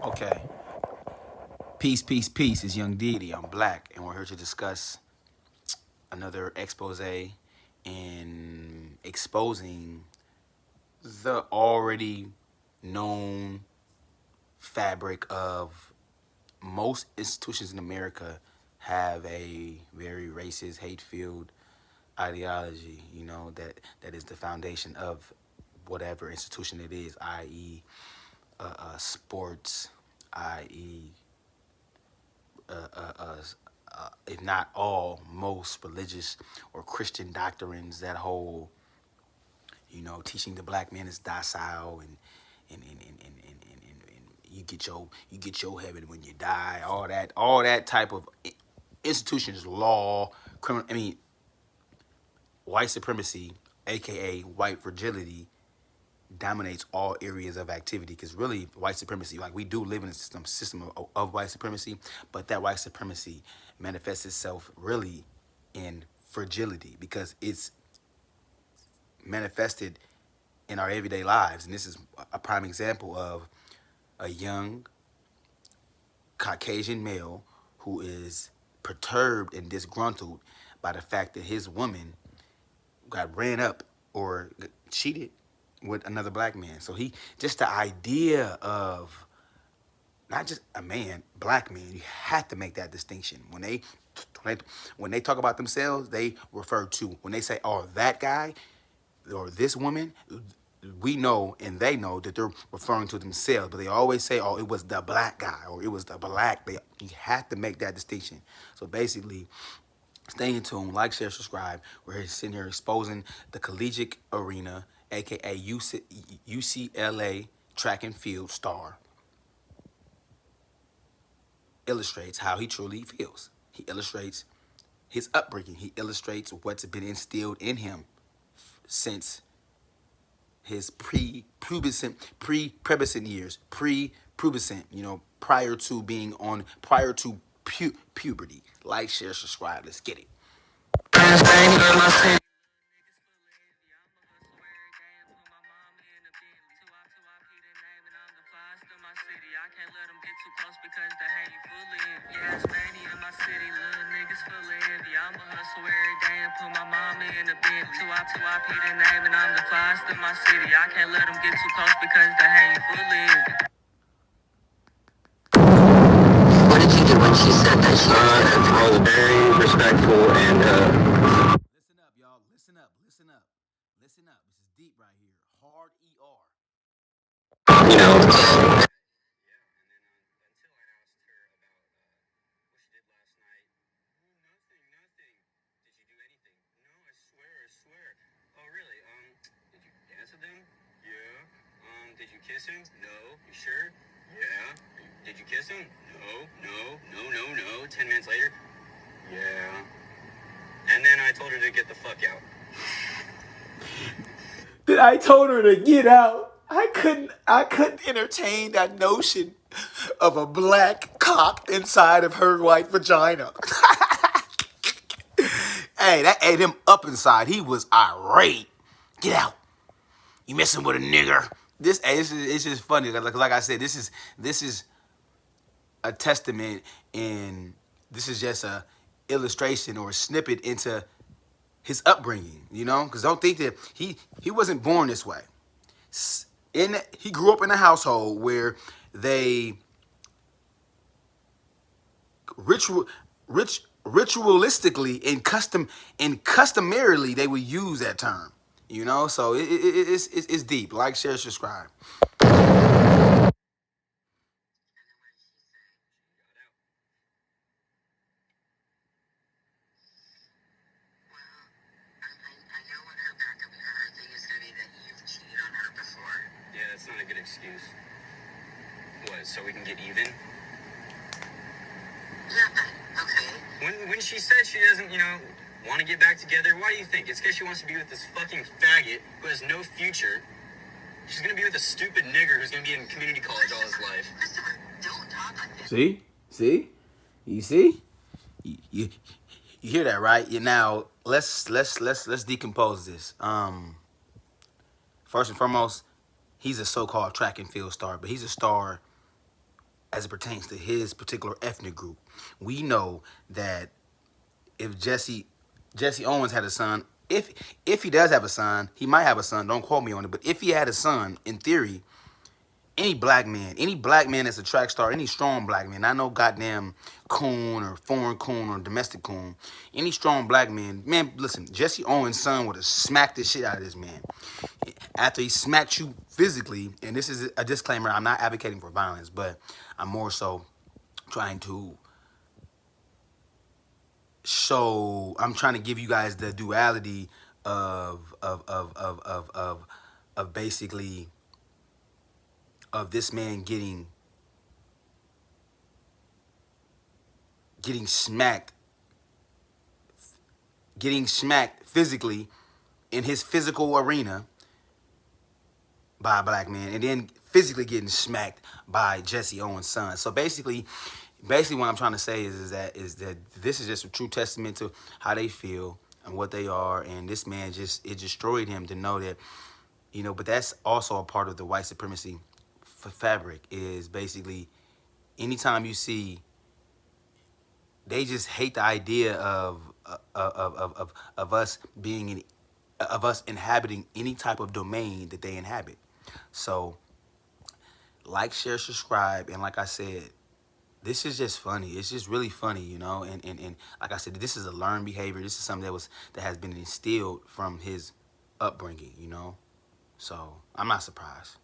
Okay. Peace, peace, peace. It's Young Deity. I'm black, and we're here to discuss another expose in exposing the already known fabric of most institutions in America have a very racist, hate-filled ideology. That is the foundation of whatever institution it is, i.e., sports, i.e., if not all, most religious or Christian doctrines that whole, teaching the black man is docile and you get your heaven when you die. All that type of institutions, law, criminal. White supremacy, aka white fragility, dominates all areas of activity because really white supremacy, like we do live in a system of white supremacy, but that white supremacy manifests itself really in fragility because it's manifested in our everyday lives. And this is a prime example of a young Caucasian male who is perturbed and disgruntled by the fact that his woman got ran up or cheated with another black man. So just the idea of not just a man, black man, you have to make that distinction. When they talk about themselves, they refer to, when they say, oh, that guy or this woman, we know and they know that they're referring to themselves, but they always say, oh, it was the black guy or it was the black. You have to make that distinction. So basically, stay in tune, like, share, subscribe. We're sitting here exposing the collegiate arena, aka UCLA track and field star. Illustrates how he truly feels. He illustrates his upbringing. He illustrates what's been instilled in him since his pre-pubescent years, prior to puberty. Like, share, subscribe. Let's get it. I can't let them get too close because they hate you fully in. Yeah, it's many in my city, little niggas full of envy. I'ma hustle every day and put my mama in the bin. 2IP the name and I'm the flyest in my city. I can't let them get too close because they hate you full of envy. What did you do when she said that I was very respectful and Listen up, y'all. Listen up. Listen up. Listen up. This is deep right here. Hard ER. You know. Did you kiss him? No. You sure? Yeah. Did you kiss him? No. 10 minutes later? Yeah. And then I told her to get the fuck out. Then I told her to get out. I couldn't entertain that notion of a black cock inside of her white vagina. Hey, that ate him up inside. He was irate. Get out. You messing with a nigger. It's just funny. Like I said, this is a testament, and this is just a illustration or a snippet into his upbringing. Because don't think that he wasn't born this way. He grew up in a household where they ritualistically and customarily they would use that term. So it's deep. Like, share, subscribe. Yeah, that's not a good excuse. What, so we can get even? Yeah, but, okay. When she says she doesn't, want to get back together, why do you think? It's because she wants to be with this fucking faggot who has no future. She's going to be with a stupid nigger who's going to be in community college all his life. Christopher, don't talk like this. See? You see? You hear that, right? Now, let's decompose this. First and foremost, he's a so-called track and field star, but he's a star as it pertains to his particular ethnic group. We know that if Jesse Owens had a son, if he does have a son, he might have a son. Don't quote me on it, but if he had a son, in theory, any black man that's a track star, any strong black man, I know goddamn coon or foreign coon or domestic coon, any strong black man, listen, Jesse Owens' son would have smacked the shit out of this man. After he smacked you physically, and this is a disclaimer, I'm not advocating for violence, but I'm more so trying to I'm trying to give you guys the duality of basically of this man getting smacked physically in his physical arena by a black man, and then physically getting smacked by Jesse Owens' son. So basically what I'm trying to say is that this is just a true testament to how they feel and what they are, and this man it destroyed him to know that, but that's also a part of the white supremacy fabric, is basically anytime you see, they just hate the idea of us being of us inhabiting any type of domain that they inhabit. So like, share, subscribe, and like I said, this is just funny. It's just really funny, and like I said, this is a learned behavior. This is something that has been instilled from his upbringing. So I'm not surprised.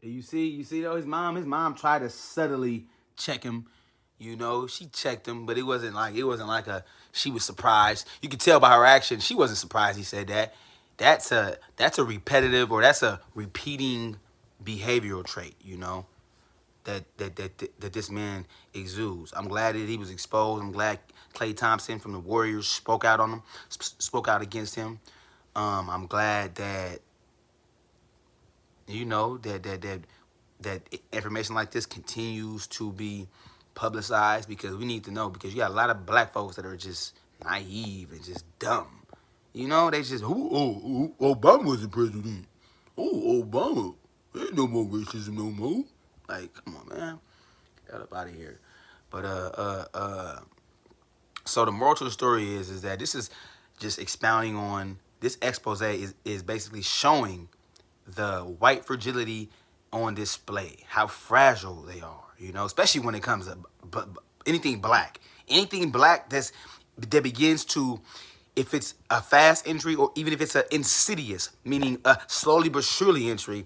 You see though, his mom tried to subtly check him. She checked him, but it wasn't like she was surprised. You could tell by her action she wasn't surprised he said that. That's a repetitive, or that's a repeating behavioral trait, that this man exudes. I'm glad that he was exposed. I'm glad Klay Thompson from the Warriors spoke out on him, spoke out against him. I'm glad that that information like this continues to be publicized, because we need to know, because you got a lot of black folks that are just naive and just dumb. They just, Obama was the president. Oh, Obama. Ain't no more racism no more. Like, come on, man. Get up out of here. But so the moral to the story is that this is just expounding on, this expose is basically showing the white fragility on display, how fragile they are, especially when it comes to anything black. Anything black that begins to, if it's a fast entry or even if it's an insidious, meaning a slowly but surely entry,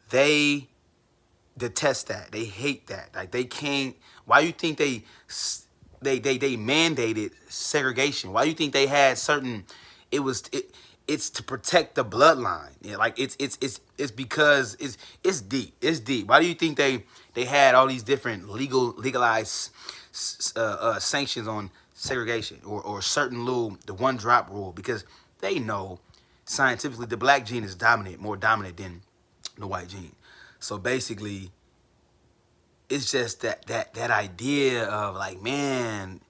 they detest that. They hate that. Like, they can't. Why do you think they mandated segregation? Why do you think they had certain? It's to protect the bloodline. Yeah, like it's because it's deep. It's deep. Why do you think they had all these different legalized sanctions on segregation, or certain the one drop rule? Because they know scientifically the black gene is more dominant than the white gene. So basically, it's just that idea of, like, man,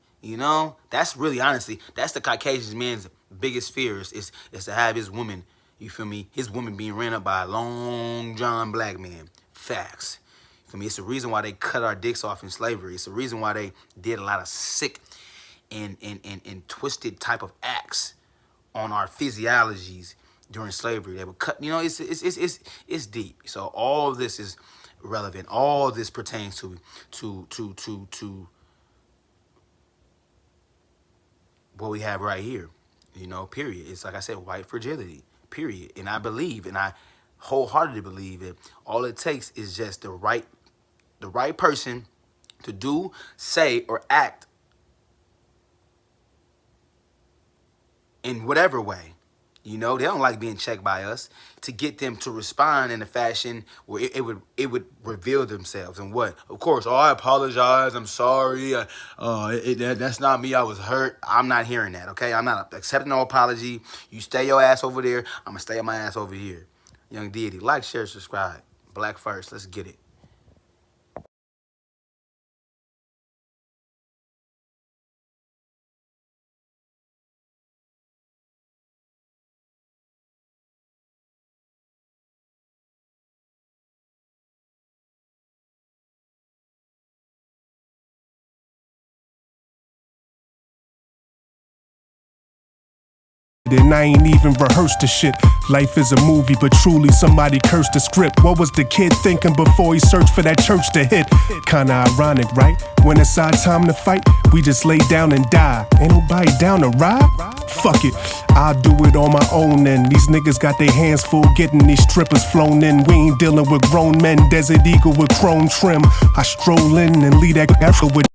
that's really, honestly, that's the Caucasian man's biggest fear, is to have his woman, you feel me, his woman being ran up by a long John black man. Facts. You feel me? It's the reason why they cut our dicks off in slavery. It's the reason why they did a lot of sick and twisted type of acts on our physiologies during slavery. They would cut. It's deep. So all of this is relevant. All of this pertains to what we have right here. Period. It's, like I said, white fragility. Period. And I wholeheartedly believe that all it takes is just the right person to do, say, or act in whatever way. They don't like being checked by us, to get them to respond in a fashion where it would reveal themselves. And what? Of course, I apologize. I'm sorry. That's not me. I was hurt. I'm not hearing that, okay? I'm not accepting no apology. You stay your ass over there. I'm going to stay my ass over here. Young Deity. Like, share, subscribe. Black first. Let's get it. and I ain't even rehearsed the shit. Life is a movie, but truly somebody cursed the script. What was the kid thinking before he searched for that church to hit? Kinda ironic, right? When it's our time to fight, we just lay down and die. Ain't nobody down to ride? Fuck it, I'll do it on my own and these niggas got their hands full getting these strippers flown in. We ain't dealing with grown men, Desert Eagle with chrome trim. I stroll in and leave that after with